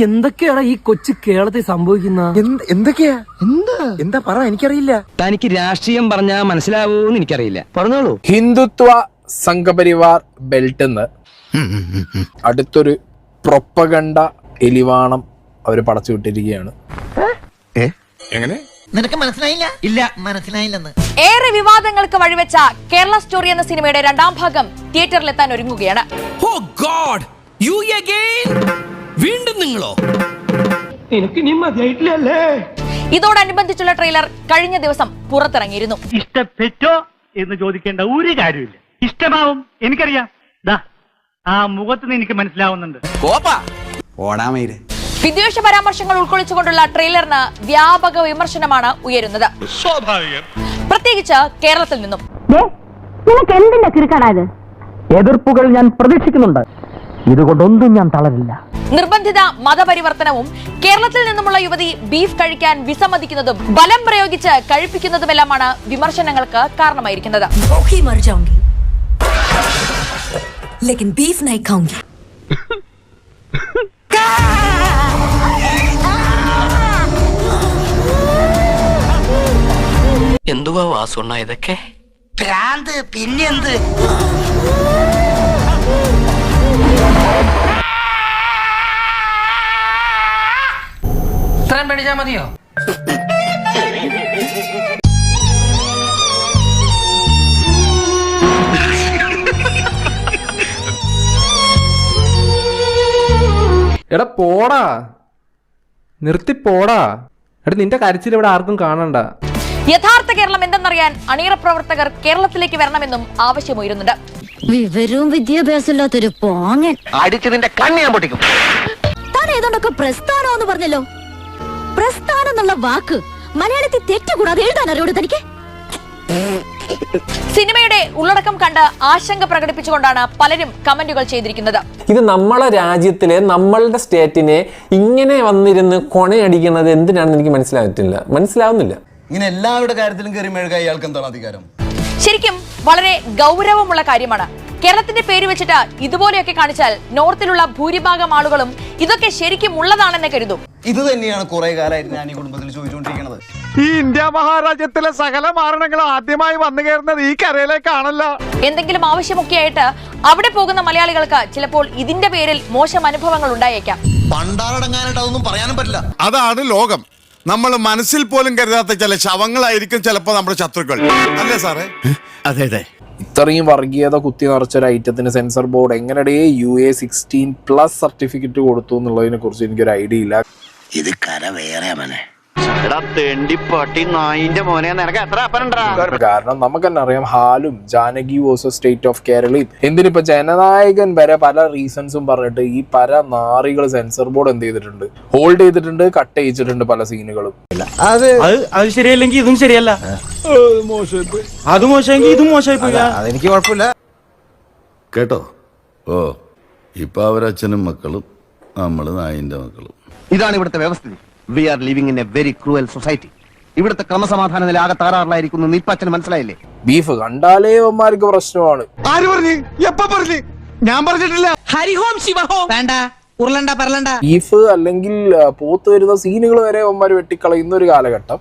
എന്തൊക്കെയാണ് ഈ കൊച്ചു കേരളത്തിൽ സംഭവിക്കുന്ന? എന്തൊക്കെയാ എന്താ പറ, എനിക്കറിയില്ല. തനിക്ക് രാഷ്ട്രീയം പറഞ്ഞാ മനസ്സിലാവൂന്ന് എനിക്കറിയില്ല. പറഞ്ഞോളൂ. ഹിന്ദുത്വ സംഘപരിവാർ ബെൽറ്റ് അടുത്തൊരു പ്രൊപ്പഗണ്ട എലിവാണം അവര് പടച്ചു വിട്ടിരിക്കുകയാണ്. എങ്ങനെ? നിനക്ക് മനസ്സിലായില്ല? ഇല്ല, മനസ്സിലായില്ലെന്ന്. ഏറെ വിവാദങ്ങൾക്ക് വഴിവെച്ച കേരള സ്റ്റോറി എന്ന സിനിമയുടെ രണ്ടാം ഭാഗം തിയേറ്ററിലെത്താൻ ഒരുങ്ങുകയാണ്. വീണ്ടും നിങ്ങളോ? ഇതോടനുബന്ധിച്ചുള്ള ട്രെയിലർ കഴിഞ്ഞ ദിവസം പുറത്തിറങ്ങിയിരുന്നു. ഇഷ്ടപ്പെട്ടോ എന്ന് ചോദിക്കേണ്ട ഒരു കാര്യമില്ല. ഇഷ്ടമാവും, എനിക്കറിയാം. ആ മുഖത്ത് എനിക്ക് മനസ്സിലാവുന്നുണ്ട്. വിദ്വേഷ പരാമർശങ്ങൾ ഉൾക്കൊള്ളിച്ചുകൊണ്ടുള്ള ട്രെയിലറിന് വ്യാപക വിമർശനമാണ് ഉയരുന്നത്, പ്രത്യേകിച്ച് കേരളത്തിൽ നിന്നും. എതിർപ്പുകൾ ഞാൻ പ്രതീക്ഷിക്കുന്നുണ്ട്. ഇതുകൊണ്ടൊന്നും ഞാൻ തളരില്ല. നിർബന്ധിത മതപരിവർത്തനവും കേരളത്തിൽ നിന്നുമുള്ള യുവതി ബീഫ് കഴിക്കാൻ വിസമ്മതിക്കുന്നതും ബലം പ്രയോഗിച്ച് കഴിപ്പിക്കുന്നതുമെല്ലാമാണ് വിമർശനങ്ങൾക്ക് കാരണമായിരിക്കുന്നത്. എന്തുവാ വാസുണ്ണ ഇതൊക്കെ? ഭ്രാന്ത് പിന്നെന്ത്? ഇത്രയും പേടിച്ചാ മതിയോ? എടാ പോടാ, നിർത്തി പോടാ. എടാ നിന്റെ കരച്ചിൽ ഇവിടെ ആർക്കും കാണണ്ട. യഥാർത്ഥ കേരളം എന്തെന്നറിയാൻ അണിയറ പ്രവർത്തകർ കേരളത്തിലേക്ക് വരണമെന്നും ആവശ്യമുയരുന്നുണ്ട്. വിവരവും വിദ്യാഭ്യാസമില്ലാത്തൊരു പോങ്ങൻ അടിച്ചതിന്റെ കണ്ണ് ഞാൻ പൊട്ടിക്കും. താൻ ഏതാണ്ടൊക്കെ പ്രസ്ഥാനം എന്ന് പറഞ്ഞല്ലോ. പ്രസ്ഥാനം എന്നുള്ള വാക്ക് മലയാളത്തിൽ തെറ്റുകൂടാതെ എഴുതാൻ അറിയോട് തനിക്ക്? സിനിമയുടെ ഉള്ളടക്കം കണ്ട് ആശങ്ക പ്രകടിപ്പിച്ചുകൊണ്ടാണ് പലരും കമന്റുകൾ ചെയ്തിരിക്കുന്നത്. ഇത് നമ്മളെ രാജ്യത്തിലെ നമ്മളുടെ സ്റ്റേറ്റിനെ ഇങ്ങനെ വന്നിരുന്ന് കൊണയടിക്കുന്നത് എന്തിനാണെന്ന് എനിക്ക് മനസ്സിലാവുന്നില്ല. ഇങ്ങനെ എല്ലാവരുടെ കാര്യത്തിലും കയറി മെഴുകാൻ ഇയാൾക്ക് എന്താണ് അധികാരം? ശരിക്കും വളരെ ഗൗരവമുള്ള കാര്യമാണ്. കേരളത്തിന്റെ പേര് വെച്ചിട്ട് ഇതുപോലെയൊക്കെ കാണിച്ചാൽ നോർത്തിലുള്ള ഭൂരിഭാഗം ആളുകളും ഇതൊക്കെ ശരിക്കും ഉള്ളതാണെന്ന് കരുതും. ഇത് തന്നെയാണ് കുറെ കാലമായിട്ട് ഞാൻ ഈ കുടുംബത്തിൽ ചോദിച്ചുകൊണ്ടിരിക്കുന്നത്. ഈ ഇന്ത്യ മഹാരാജ്യത്തിലെ സകല മാരണങ്ങളും ആദ്യമായി വന്നു കയറുന്നത് ഈ കരയിലേക്കാണല്ലോ. എന്തെങ്കിലും ആവശ്യമൊക്കെയായിട്ട് അവിടെ പോകുന്ന മലയാളികൾക്ക് ചിലപ്പോൾ ഇതിന്റെ പേരിൽ മോശം അനുഭവങ്ങൾ ഉണ്ടായേക്കാം. പണ്ടാറടങ്ങാനായിട്ട് അതൊന്നും പറയാനും പറ്റില്ല. അതാണ് ലോകം. നമ്മൾ മനസ്സിൽ പോലും കരുതാത്ത ചില ശവങ്ങളായിരിക്കും ചിലപ്പോ നമ്മുടെ ശത്രുക്കൾ, അല്ലേ സാറേ? അതെ അതെ. ഇത്രയും വർഗീയത കുത്തി നിറച്ചൊരു ഐറ്റത്തിന് സെൻസർ ബോർഡ് എങ്ങനെ UA16+ സർട്ടിഫിക്കറ്റ് കൊടുത്തു എന്നുള്ളതിനെ കുറിച്ച് എനിക്കൊരു ഐഡിയ ഇല്ല. ഇത് കര വേറെ മനെ. കാരണം നമുക്ക് തന്നെ അറിയാം, ഹാലും Janaki versus state of കേരളയും എന്തിനിപ്പോ Jananayakan വരെ പല റീസൺസും പറഞ്ഞിട്ട് ഈ പല നാറികൾ സെൻസർ ബോർഡ് എന്ത് ചെയ്തിട്ടുണ്ട്, ഹോൾഡ് ചെയ്തിട്ടുണ്ട്, കട്ട് ചെയ്തിട്ടുണ്ട് പല സീനുകളും. അത് ശരിയല്ലെങ്കിൽ ഇതും ശരിയല്ല, അത് മോശമെങ്കിൽ ഇതും മോശമായി. അതെനിക്ക് കുഴപ്പമില്ല കേട്ടോ. ഓ ഇപ്പൊ അവരച്ഛനും മക്കളും, നമ്മള് നായിന്റെ മക്കളും. ഇതാണ് ഇവിടുത്തെ വ്യവസ്ഥിതി. We are living in a very cruel society. ഇവിടുത്തെ ക്രമസമാധാന നില ആകെ താറാറിലായിരിക്കുന്നു. നിപ്പച്ചന് മനസ്സിലായില്ലേ? ബീഫ് കണ്ടാലേ അവന്മാർക്ക് പ്രശ്നമാണ്. ആര് പറഞ്ഞു? എപ്പ പറഞ്ഞു? ഞാൻ പറഞ്ഞിട്ടില്ല. ഹരിഹോം ശിവഹോം വേണ്ട, ഉരുളണ്ട പറലണ്ട. ബീഫ് അല്ലെങ്കിൽ പോത്ത് വരുന്ന സീനുകൾ വരെ അവന്മാര് വെട്ടിക്കളയുന്ന ഒരു കാലഘട്ടം.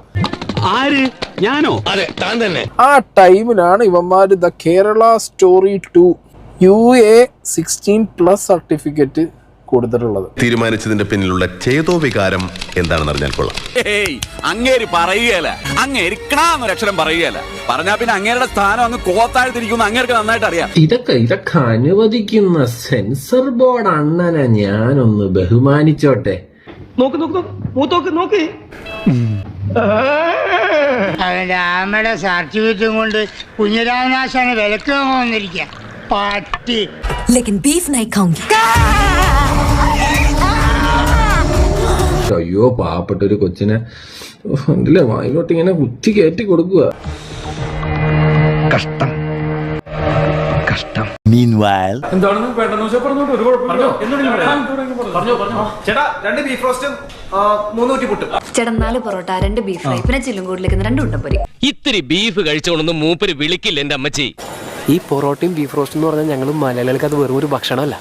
ആര്? ഞാനോ? അതെ, താൻ തന്നെ. ആ ടൈമിലാണ് ഇവന്മാര് the Kerala story 2 UA16+ certificate കൊടുത്തിട്ടുള്ളത്. തീരുമാനിച്ചതിന്റെ പിന്നിലുള്ള ചേതോ വികാരം എന്താണെന്ന് അറിഞ്ഞാൽ കൊള്ളാം. അങ്ങേര് പറയുകയല്ല, അങ്ങേരിക്കണാന്നൊരക്ഷരം പറയുകയല്ല. പറഞ്ഞാ പിന്നെ അങ്ങേരുടെ സ്ഥാനം അങ്ങ് കോത്താഴ്ത്തിരിക്കുന്ന അങ്ങേർക്ക് നന്നായിട്ട് അറിയാം. ഇതൊക്കെ അനുവദിക്കുന്ന സെൻസർ ബോർഡ് അണ്ണനെ ഞാനൊന്ന് ബഹുമാനിച്ചോട്ടെ. നോക്ക്. രാമയുടെ സർട്ടിഫിക്കറ്റും കൊണ്ട് കുഞ്ഞിരാമനാശാനെ വിലക്ക് വന്നിരിക്കുക പാട്ടി. അയ്യോ പാവപ്പെട്ട ഒരു കൊച്ചിനെ ഉണ്ടല്ലേ വായിലോട്ട് ഇങ്ങനെ കുത്തി കയറ്റി കൊടുക്കുക. കഷ്ടം. എന്താണെന്ന് പെട്ടെന്ന് ചേട്ടാ 2 ബീഫ് റോസ്റ്റും 3 ഊറ്റി പുട്ടും. ചേട്ടൻ 4 പൊറോട്ട, 2 ബീഫ് ഫ്രൈ, പിന്നെ ചില്ലുംകൂടിലേക്ക് 2 ഉണ്ടപ്പൊരി. ഇത്തിരി ബീഫ് കഴിച്ചോണ്ടൊന്നും മൂപ്പര് വിളിക്കില്ല എന്റെ അമ്മച്ചി. ഈ പൊറോട്ടയും ബീഫ് റോസ്റ്റ് എന്ന് പറഞ്ഞാൽ ഞങ്ങൾ മലയാളികൾക്ക് അത് വെറും ഒരു ഭക്ഷണമല്ല,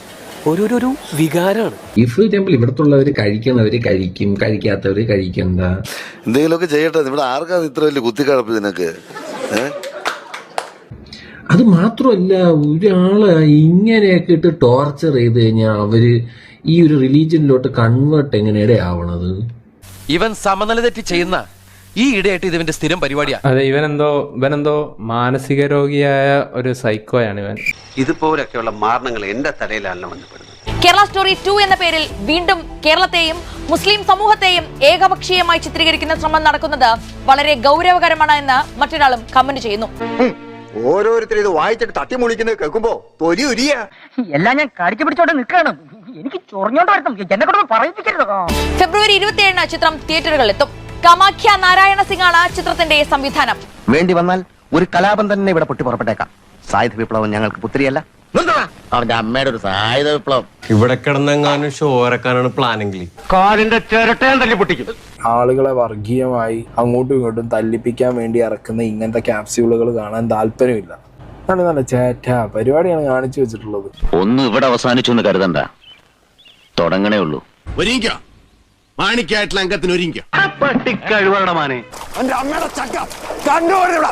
ഒരു വികാരമാണ്. ഇഫ് ടെമ്പിൾ ഇവിടത്തുള്ളവര് കഴിക്കുന്നവര് കഴിക്കും, കഴിക്കാത്തവര് കഴിക്കണ്ട. എന്തെങ്കിലുമൊക്കെ ചെയ്യട്ടെ. ഇവിടെ ആർക്കാണ് ഇത്ര വലിയ കുത്തിക്കഴപ്പ് ഇതിനൊക്കെ? അത് മാത്രമല്ല, ഒരാളെ ഇങ്ങനെയൊക്കെ ഇട്ട് ടോർച്ചർ ചെയ്ത് കഴിഞ്ഞാൽ അവര് ഈ ഒരു റിലീജിയനിലോട്ട് കൺവേർട്ട് എങ്ങനെയാണ് ആവണത്? ഇവൻ സമനില തെറ്റി ചെയ്യുന്ന ഈ ഇടയായിട്ട് ഇതിന്റെ സ്ഥിരം പരിപാടിയാണ്. അതെ, ഇവനെന്തോ മാനസിക രോഗിയായ ഒരു സൈക്കോയാണ് ഇവൻ. ഇതുപോലൊക്കെയുള്ള മാരണങ്ങൾ എന്റെ തലയിലാണ് വന്നപ്പെടുന്നത്. കേരള സ്റ്റോറി 2 എന്ന പേരിൽ വീണ്ടും കേരളത്തെയും മുസ്ലിം സമൂഹത്തെയും ഏകപക്ഷീയമായി ചിത്രീകരിക്കുന്ന ശ്രമം നടക്കുന്നത് വളരെ ഗൗരവകരമാണ് എന്ന് മറ്റൊരാളും കമന്റ് ചെയ്യുന്നു. ഓരോരുത്തരും ഇത് വായിച്ചിട്ട് തട്ടിമുളിക്കുന്നത് കേൾക്കുമ്പോ തൊലി ഉരിയ എല്ലാം ഞാൻ കടിച്ചു പിടിച്ചോണ്ട് നിൽക്കണം. എനിക്ക് ചൊറിഞ്ഞോണ്ട് വരണം, എന്നെ കൊണ്ട് പറയിപ്പിക്കരുത്. ഫെബ്രുവരി 27 ചിത്രം തിയേറ്ററുകളിലെത്തും. കാമാഖ്യ നാരായണ സിംഗ് ആണ് ചിത്രത്തിന്റെ സംവിധാനം. വേണ്ടി വന്നാൽ ഒരു കലാപം തന്നെ ഇവിടെ പൊട്ടി പുറപ്പെട്ടേക്കാം. സായുധ വിപ്ലവം ഞങ്ങൾക്ക് പുത്രിയല്ല. അവന്റെ അമ്മയുടെ ഒരു സായുധ വിപ്ലവം. ഇവിടെ കിടന്നെങ്ങാനും ഷോ ഇറക്കാനാണ് പ്ലാനെങ്കിൽ കാലിന്റെ ചിരട്ടയും തല്ലി പൊട്ടിക്കും. ആളുകളെ വർഗീയമായി അങ്ങോട്ടും ഇങ്ങോട്ടും തല്ലിപ്പിക്കാൻ വേണ്ടി ഇറക്കുന്ന ഇങ്ങനത്തെ ക്യാപ്സ്യൂളുകൾ കാണാൻ താല്പര്യമില്ല. നല്ല ചേറ്റ പരിപാടിയാണ് കാണിച്ചു വെച്ചിട്ടുള്ളത്. ഒന്നും ഇവിടെ അവസാനിച്ചു എന്ന് കരുതണ്ട, തുടങ്ങണേ ഉള്ളൂ. മാണിക്കായിട്ടുള്ള അംഗത്തിന് ഒരുങ്ങിക്കോ. പട്ടിക്കഴിവരുടെ മാനെ. എന്റെ അമ്മയുടെ ചക്ക കണ്ടുപോടാ.